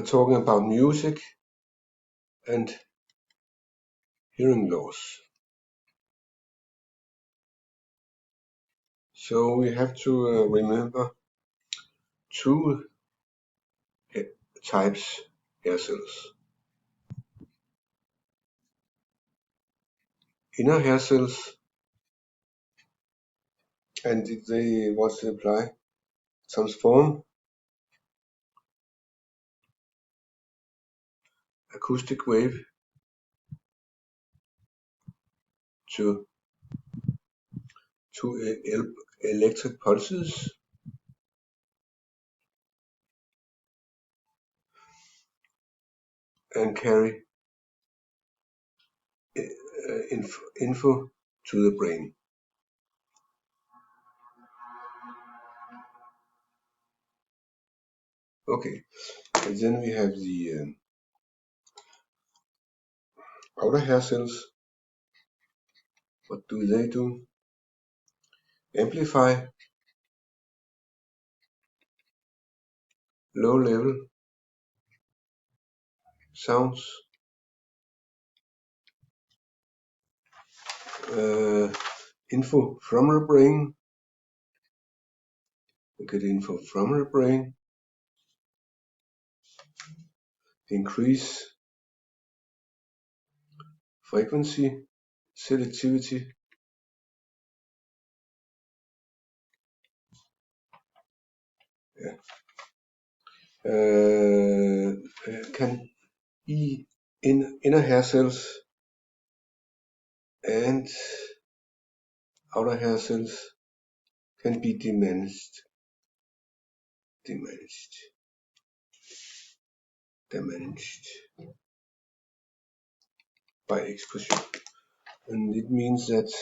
talking about music and hearing loss. So we have to remember two types hair cells. Inner hair cells, and they what they apply transform acoustic wave to electric pulses and carry info to the brain. Okay, and then we have the outer hair cells. What do they do? Amplify low level sounds, info from the brain. We get info from the brain, increase frequency selectivity, can be in inner hair cells and outer hair cells can be diminished by exposure. And it means that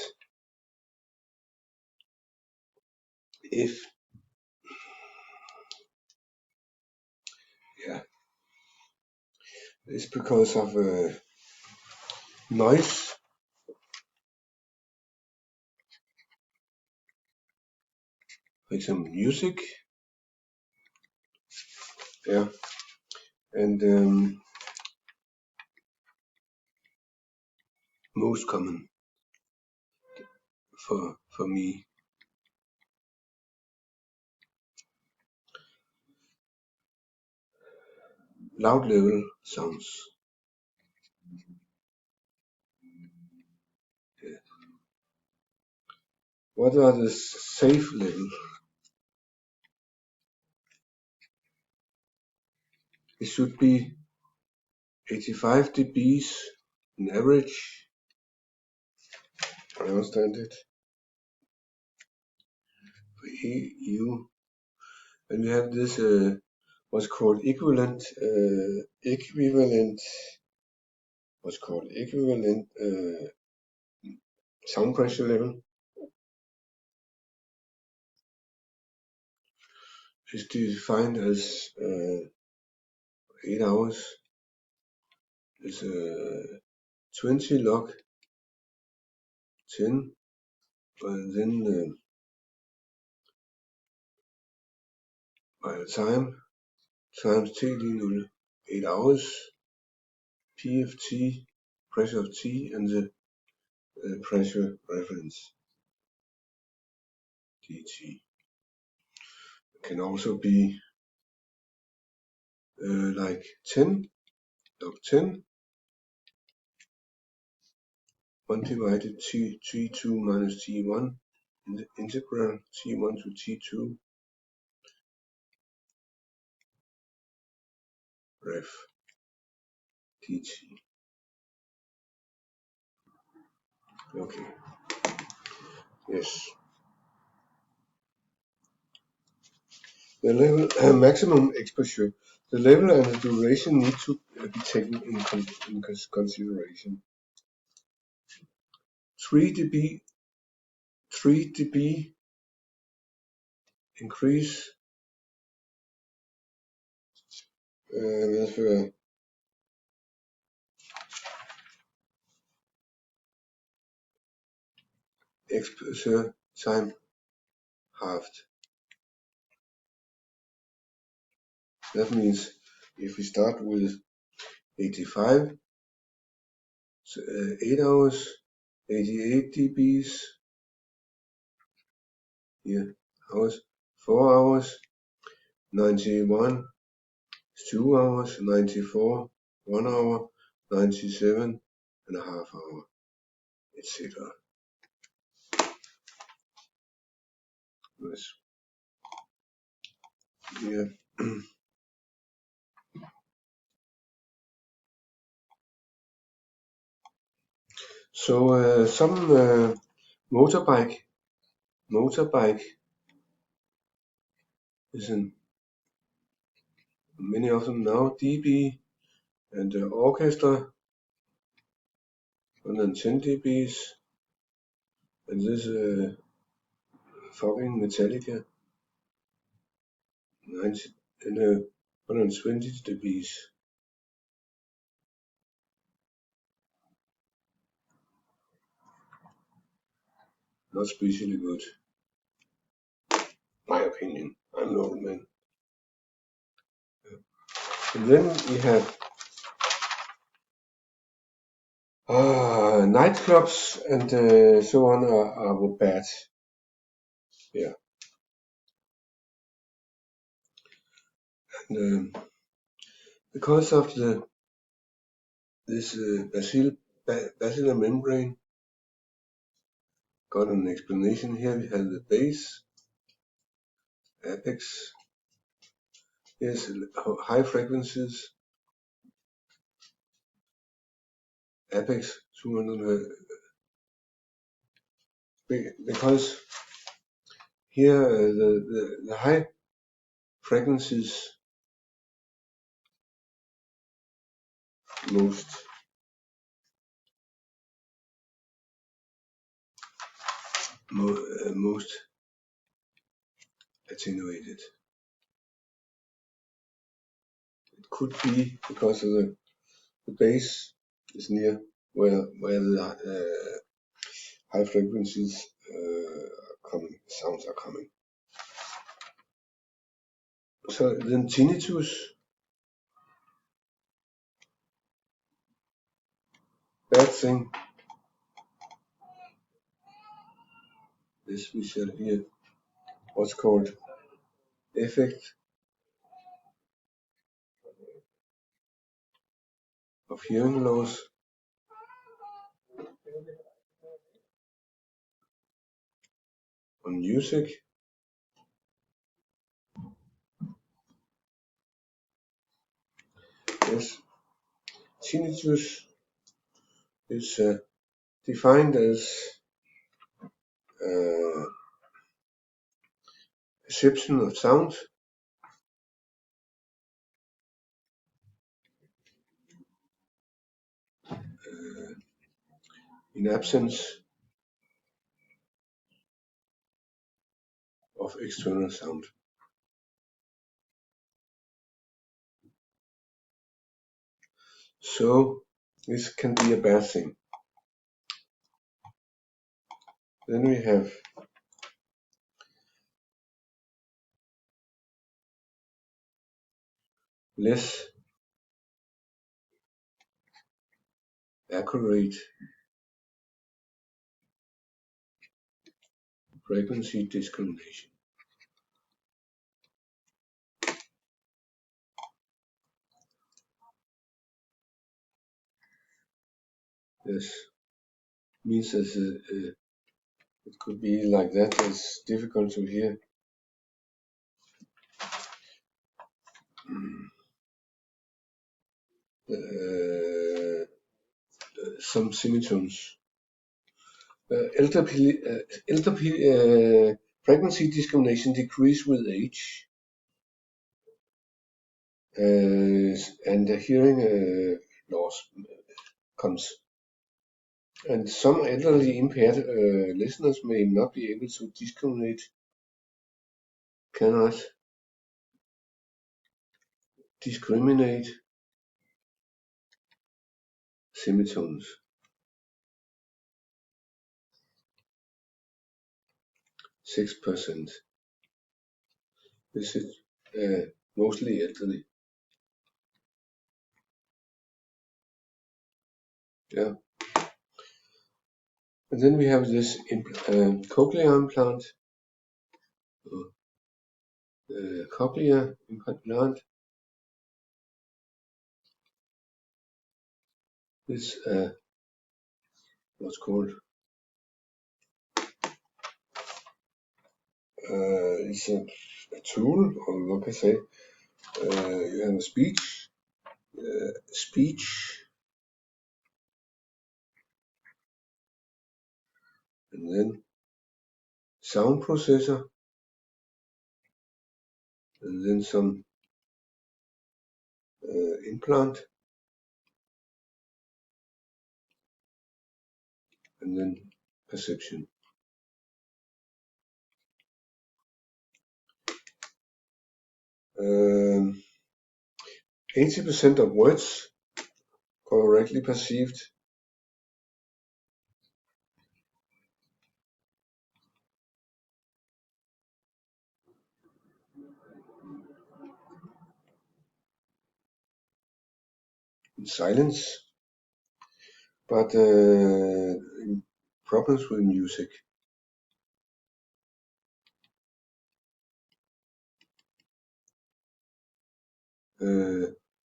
if it's because of noise, for example music, and most common for me, loud level sounds. What are the safe levels? It should be 85 dBs in average. I understand it. For EU, and we have this what's called equivalent sound pressure level. Is defined as 8 hours is 20 log 10, and then by the time times T0 8 hours, P of T, pressure of T, and the pressure reference dt. It can also be like 10 log 10 1 divided T2 minus T1 in the integral T1 to T2 ref dt. Okay. Yes. The level maximum exposure. The level and the duration need to be taken in consideration. 3 dB increase medfører exposure time halved. That means if we start with 85, 8 hours, 88 dBs, here, hours, 4 hours, 91, 2 hours, 94, 1 hour, 97 and a half hour, etc. Yes. Here. So some motorbike is in many of them now, dB, and orchestra 110 dBs, and this fucking Metallica 90 and 120 dBs. Not especially good, my opinion. I'm an old man. And then we have nightclubs and so on are bad. Yeah. And because of this bacillar membrane, got an explanation here. We have the base, apex. Here's high frequencies, apex 200 because here the high frequencies most attenuated. It could be because of the base is near where the high frequencies sounds are coming. So then tinnitus, bad thing. This we shall hear what's called effect of hearing loss. On music, yes, tinnitus is defined as perception of sound in absence of external sound. So this can be a bad thing. Then we have less accurate frequency discrimination. This means that it could be like that. It's difficult to hear. Some semitones. LTP frequency discrimination decrease with age, and the hearing loss comes. And some elderly impaired listeners may not be able to cannot discriminate semitones. 6%. This is mostly elderly. Yeah. And then we have this cochlear implant, cochlear implant. This what's called it's a tool, or what can I say? You have a speech, and then sound processor, and then some implant, and then perception. 80% of words correctly perceived. In silence, but problems with music.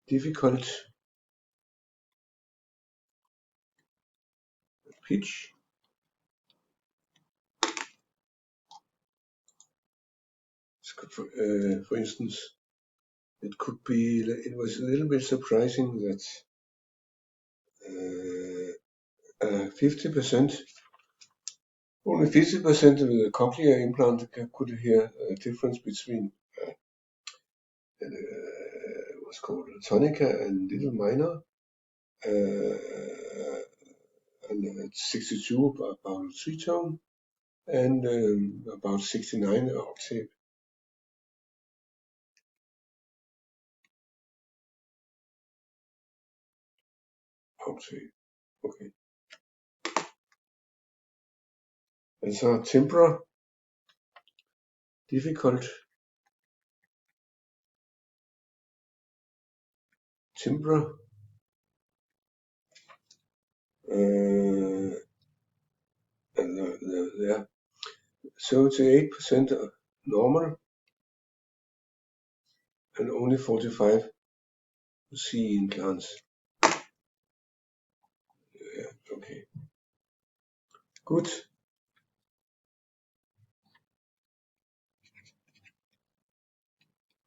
Difficult pitch. For instance, it was a little bit surprising that 50%, only 50% of the cochlear implant could hear a difference between what's called tonica and little minor, and 62 about tritone, and about 69 octave. Okay. And so timbre, difficult. Timbre, and yeah, 78% normal, and only 45 C implants. Yeah, okay. Good.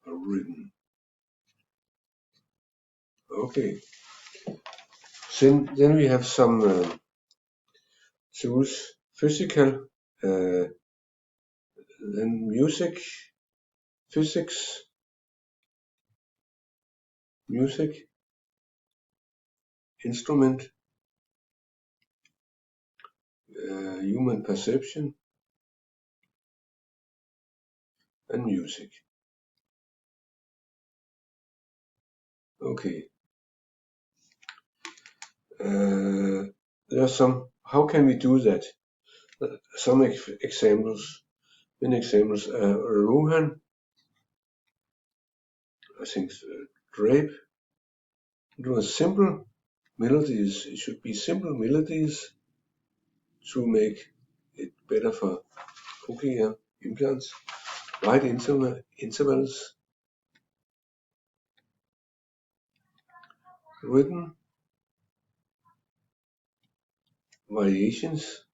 Written. Okay. Then we have some tools, physical, then music, physics, music, instrument, human perception, and music. Okay. There are some. How can we do that? Some examples. In examples, Rohan, I think, Drape. It was simple melodies. It should be simple melodies to make it better for cochlear implants. Wide intervals, rhythm, variations,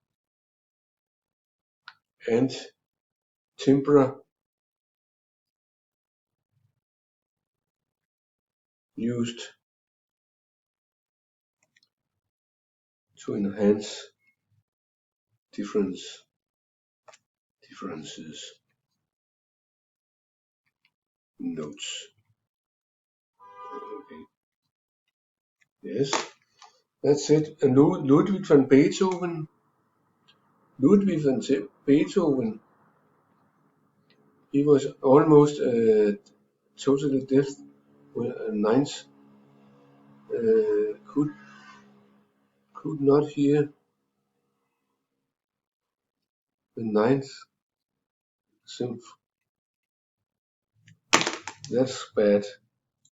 and timbre used to enhance differences. Notes. Okay. Yes, that's it. And Ludwig van Beethoven. He was almost totally deaf. Ninth could not hear the ninth symph. That's bad.